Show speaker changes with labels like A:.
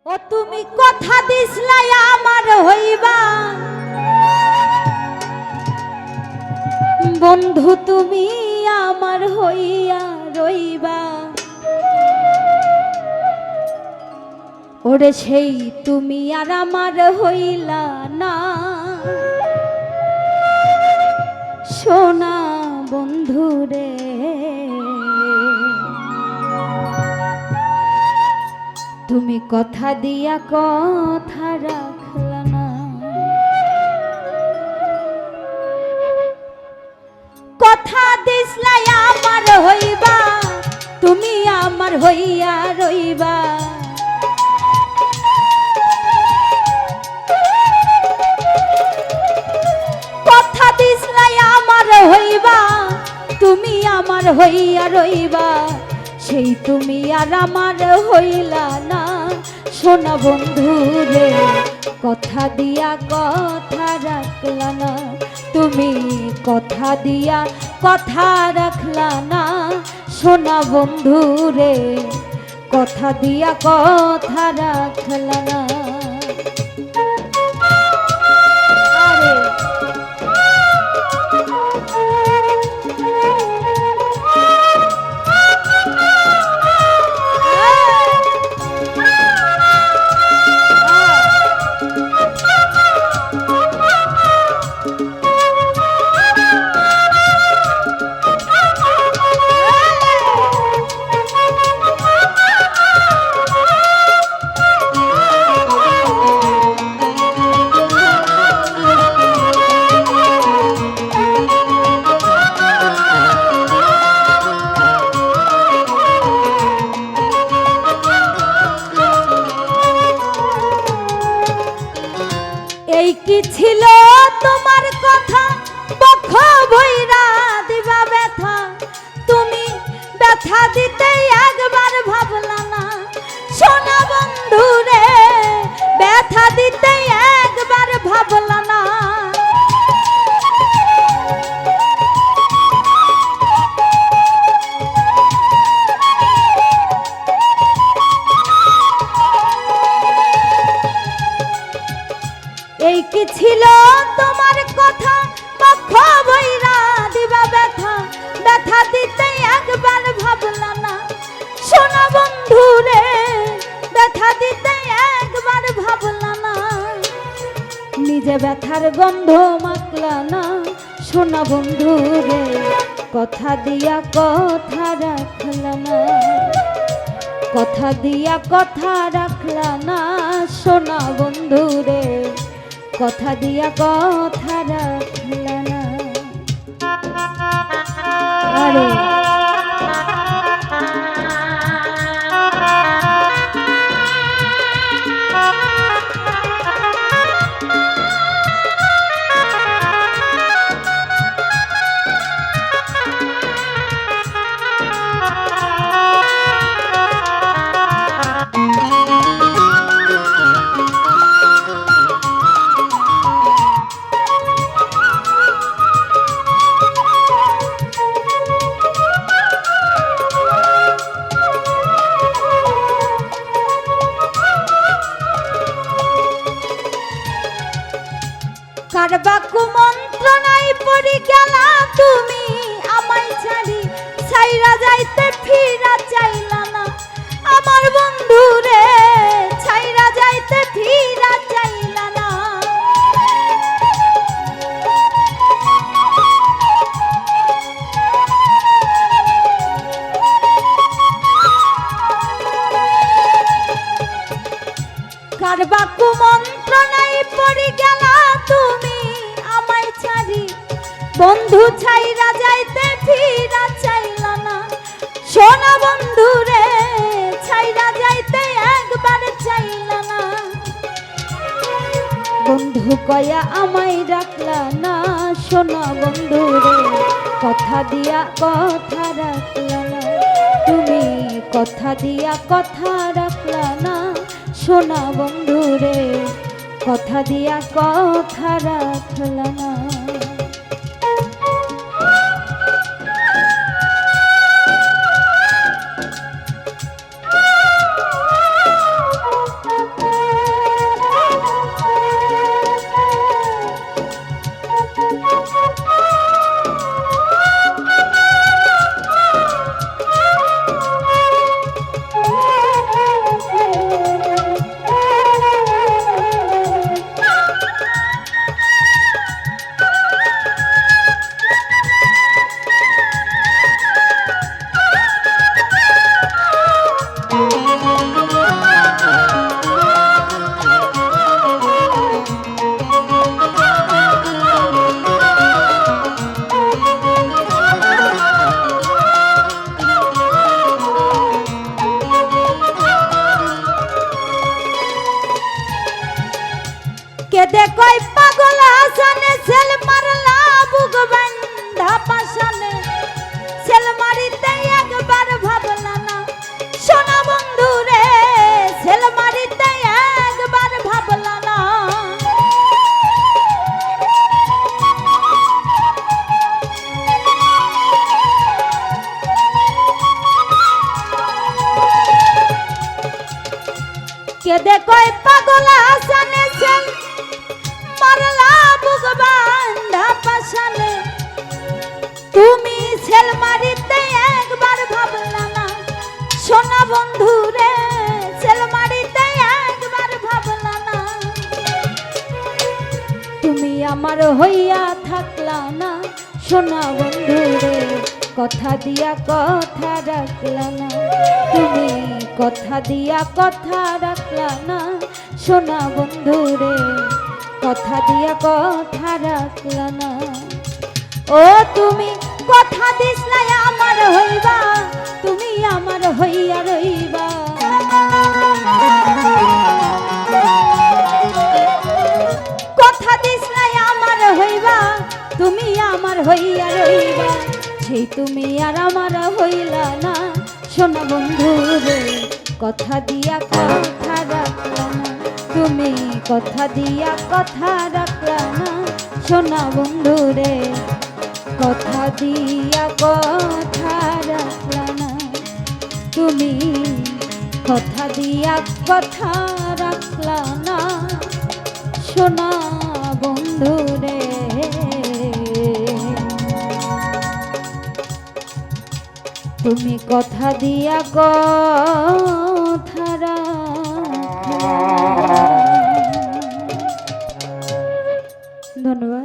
A: ও তুমি কথা দিছলাই আমার হইবা, বন্ধু তুমি আমার হইয়া রইবা। ওরে সেই তুমি আর আমার হইলা না, সোনা বন্ধু রে। তুমি কথা দিয়া কথা রাখলা না, কথা দিছলাই আমার হইবা, তুমি আমার হইয়া রইবা। কথা দিছলাই আমার হইবা, তুমি আমার হইয়া রইবা। সেই তুমি আর আমার হইলা না, সোনা বন্ধু রে। কথা দিয়া কথা রাখলা না, তুমি কথা দিয়া কথা রাখলা না, সোনা বন্ধু রে। কথা দিয়া কথা রাখলা না। এই কি ছিল তোমার কথা, বক্ষ ভৈরা দিবা ব্যথা। তুমি ব্যথা দিতে একবার ভাবলা না, সোনা বন্ধু রে। ব্যথা দিতে একবার ভাবলা না। এই কি ছিল তোমার কথা, বক্ষ ভৈরা দিবা ব্যথা। ব্যথা দিতে একবার ভাবলা না, সোনা বন্ধু রে। ব্যথা দিতে একবার ভাবলা না, নিজে ব্যথার গন্ধ মাখলা না, সোনা বন্ধু রে। কথা দিয়া কথা রাখলা না, কথা দিয়া কথা রাখলা না, সোনা বন্ধু রে। কথা দিয়া কথা রাখলা না। আরে কার বাকু মন্ত্রণায় পড়ি গেলা তুমি আমায় ছাড়ি। ছাইরা যাইতে ফিরা চাইলা না, আমার বন্ধু রে। ছাইরা যাইতে ফিরা চাইলা না। কার বাকু মন্ত্রণায় পড়ি গেলা তুমি আমায় ছাড়ি। বন্ধু ছাইরা যাইতে ফিরা চাইলা না, সোনা বন্ধু রে। ছাইরা যাইতে একবার চাইলা না। বন্ধু কয়া আমায় রাখলা না, সোনা বন্ধু রে। কথা দিয়া কথা রাখলা না, তুমি কথা দিয়া কথা রাখলা না, সোনা বন্ধু রে। কথা দিয়া কথা রাখলা না। কেদে কই পাগল হাসানে সেল মারলা বুক বান্ধা পাশানে সেল মারিতে একবার ভাবলা না সোনা বন্ধু রে সেল মারিতে একবার ভাবলা না কেদে কই পাগল হাসানে সেল মারলা বুক বান্ধা পাশানে তুমি সেল মারিতে একবার ভাবলা না সোনা বন্ধু রে সেল মারিতে একবার ভাবলা না তুমি আমার হইয়া থাকলা না সোনা বন্ধু রে কথা দিয়া কথা রাখলা না তুমি কথা দিয়া কথা রাখলা না সোনা বন্ধু রে কথা দিয়া কথা রাখলা না ও তুমি কথা দিসলাই আমার হইবা তুমি আমার হইয়া রইবা কথা দিসলাই আমার হইবা তুমি আমার হইয়া রইবা সেই তুমি আর আমার হইলা না সোনা বন্ধু রে কথা দিয়া কথা রাখলা না তুমি কথা দিয়া কথা রাখলা না সোনা বন্ধু রে কথা দিয়া কথা রাখলা না তুমি কথা দিয়া কথা রাখলা না সোনা বন্ধু রে তুমি কথা দিয়া কথা রাখলা। ধন্যবাদ।